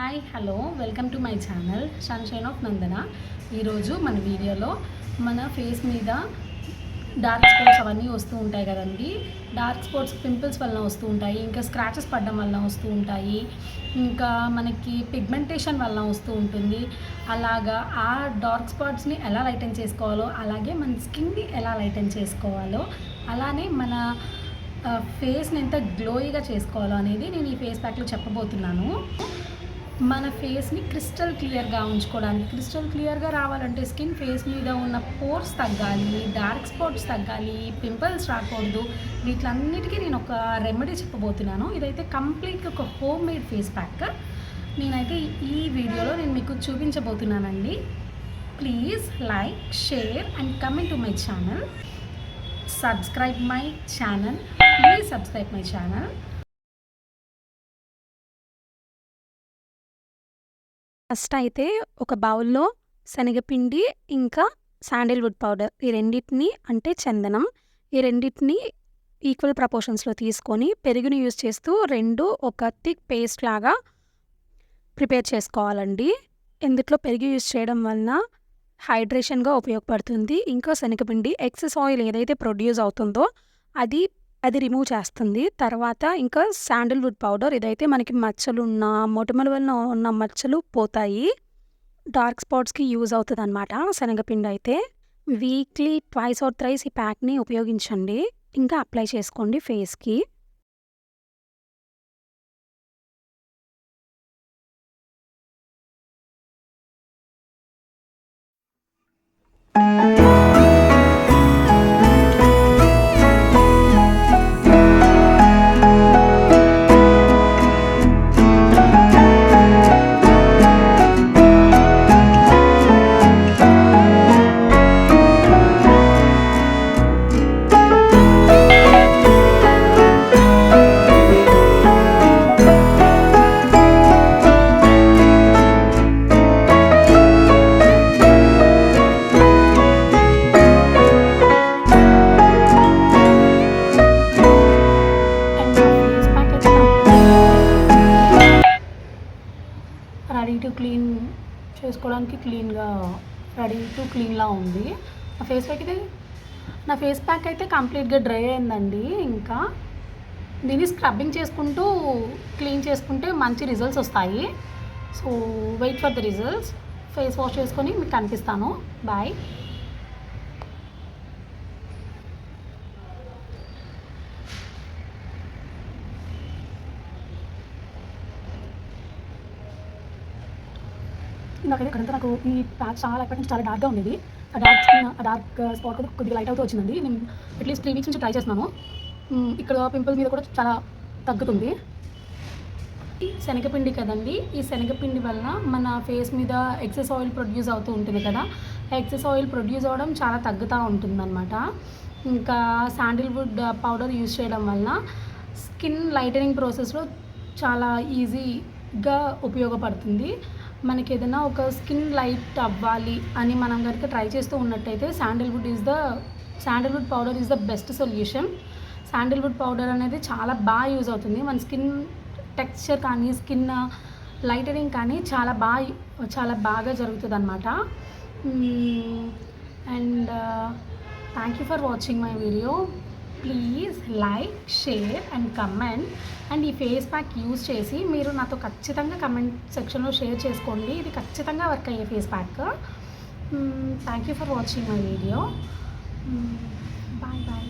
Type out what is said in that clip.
Hi hello welcome to my channel sunshine of Nandana. ఈరోజు మన వీడియోలో మన ఫేస్ మీద డార్క్ స్పాట్స్ అవన్నీ వస్తూ ఉంటాయి కదండి. డార్క్ స్పాట్స్ పింపుల్స్ వలన వస్తూ ఉంటాయి, ఇంకా స్క్రాచెస్ పడడం వలన వస్తూ ఉంటాయి, ఇంకా మనకి పిగ్మెంటేషన్ వలన వస్తూ ఉంటుంది. అలాగా ఆ డార్క్ స్పాట్స్ని ఎలా లైటన్ చేసుకోవాలో, అలాగే మన స్కిన్ని ఎలా లైటన్ చేసుకోవాలో, అలానే మన ఫేస్ని ఎంత గ్లోయిగా చేసుకోవాలో అనేది నేను ఈ ఫేస్ ప్యాక్లో చెప్పబోతున్నాను. మన ఫేస్ని క్రిస్టల్ క్లియర్గా ఉంచుకోవడానికి, క్రిస్టల్ క్లియర్గా రావాలంటే స్కిన్ ఫేస్ మీద ఉన్న పోర్స్ తగ్గాలి, డార్క్ స్పాట్స్ తగ్గాలి, పింపుల్స్ రాకూడదు. వీటిలన్నిటికీ నేను ఒక రెమెడీ చెప్పబోతున్నాను. ఇదైతే కంప్లీట్గా ఒక హోమ్ మేడ్ ఫేస్ ప్యాక్. నేనైతే ఈ వీడియోలో నేను మీకు చూపించబోతున్నానండి. Please like, share and comment to my channel. Subscribe my channel. Please subscribe my channel. First అయితే ఒక బౌల్లో శనగపిండి ఇంకా శాండిల్వుడ్ పౌడర్, ఈ రెండింటిని అంటే చందనం, ఈ రెండింటిని ఈక్వల్ ప్రపోర్షన్స్లో తీసుకొని పెరుగుని యూజ్ చేస్తూ రెండు ఒక థిక్ పేస్ట్ లాగా ప్రిపేర్ చేసుకోవాలండి. ఇందులో పెరుగు యూజ్ చేయడం వలన హైడ్రేషన్గా ఉపయోగపడుతుంది. ఇంకా శనగపిండి ఎక్సెస్ ఆయిల్ ఏదైతే ప్రొడ్యూస్ అవుతుందో అది రిమూవ్ చేస్తుంది. తర్వాత ఇంకా శాండిల్వుడ్ పౌడర్, ఇదైతే మనకి మచ్చలు ఉన్న మొటిమల వలన ఉన్న మచ్చలు పోతాయి, డార్క్ స్పాట్స్కి యూజ్ అవుతుంది అనమాట. శనగపిండి అయితే వీక్లీ ట్వైస్ ఆర్ థ్రైస్ ఈ ప్యాక్ని ఉపయోగించండి, ఇంకా అప్లై చేసుకోండి ఫేస్కి. రెడీ టు క్లీన్ చేసుకోవడానికి రెడీ టు క్లీన్లా ఉంది నా ఫేస్ ప్యాక్ అయితే కంప్లీట్గా డ్రై అయిందండి. ఇంకా దీన్ని స్క్రబ్బింగ్ చేసుకుంటూ క్లీన్ చేసుకుంటే మంచి రిజల్ట్స్ వస్తాయి. So wait for the results. Face wash చేసుకొని మీకు కనిపిస్తాను. బాయ్. నాకైతే ఇక్కడంతా నాకు ఈ ప్యాక్ చాలా ఎప్పటి నుంచి చాలా డార్క్గా ఉండేది. ఆ డార్క్ స్పాట్ కూడా కొద్దిగా లైట్ అవుతూ వచ్చిందండి. నేను అట్లీస్ట్ 3 వీక్స్ నుంచి ట్రై చేస్తున్నాను. ఇక్కడ పింపుల్ మీద కూడా చాలా తగ్గుతుంది. ఈ శనగపిండి కదండి, ఈ శనగపిండి వలన మన ఫేస్ మీద ఎక్సెస్ ఆయిల్ ప్రొడ్యూస్ అవుతూ ఉంటుంది కదా, ఎక్సెస్ ఆయిల్ ప్రొడ్యూస్ అవ్వడం చాలా తగ్గుతూ ఉంటుందన్నమాట. ఇంకా శాండిల్వుడ్ పౌడర్ యూజ్ చేయడం వలన స్కిన్ లైటనింగ్ ప్రాసెస్లో చాలా ఈజీగా ఉపయోగపడుతుంది. మనకి ఏదైనా ఒక స్కిన్ లైట్ అవ్వాలి అని మనం కనుక ట్రై చేస్తూ ఉన్నట్టయితే Sandalwood powder is the best solution. Sandalwood powder అనేది చాలా బాగా యూజ్ అవుతుంది. మన స్కిన్ టెక్స్చర్ కానీ స్కిన్ లైటనింగ్ కానీ చాలా బాగా జరుగుతుంది అన్నమాట. And thank you for watching my video. Please like, share and comment. And ఈ ఫేస్ ప్యాక్ యూజ్ చేసి మీరు నాతో ఖచ్చితంగా కమెంట్ సెక్షన్లో షేర్ చేసుకోండి. ఇది ఖచ్చితంగా వర్క్ అయ్యే face pack. Thank you for watching my video. Bye bye.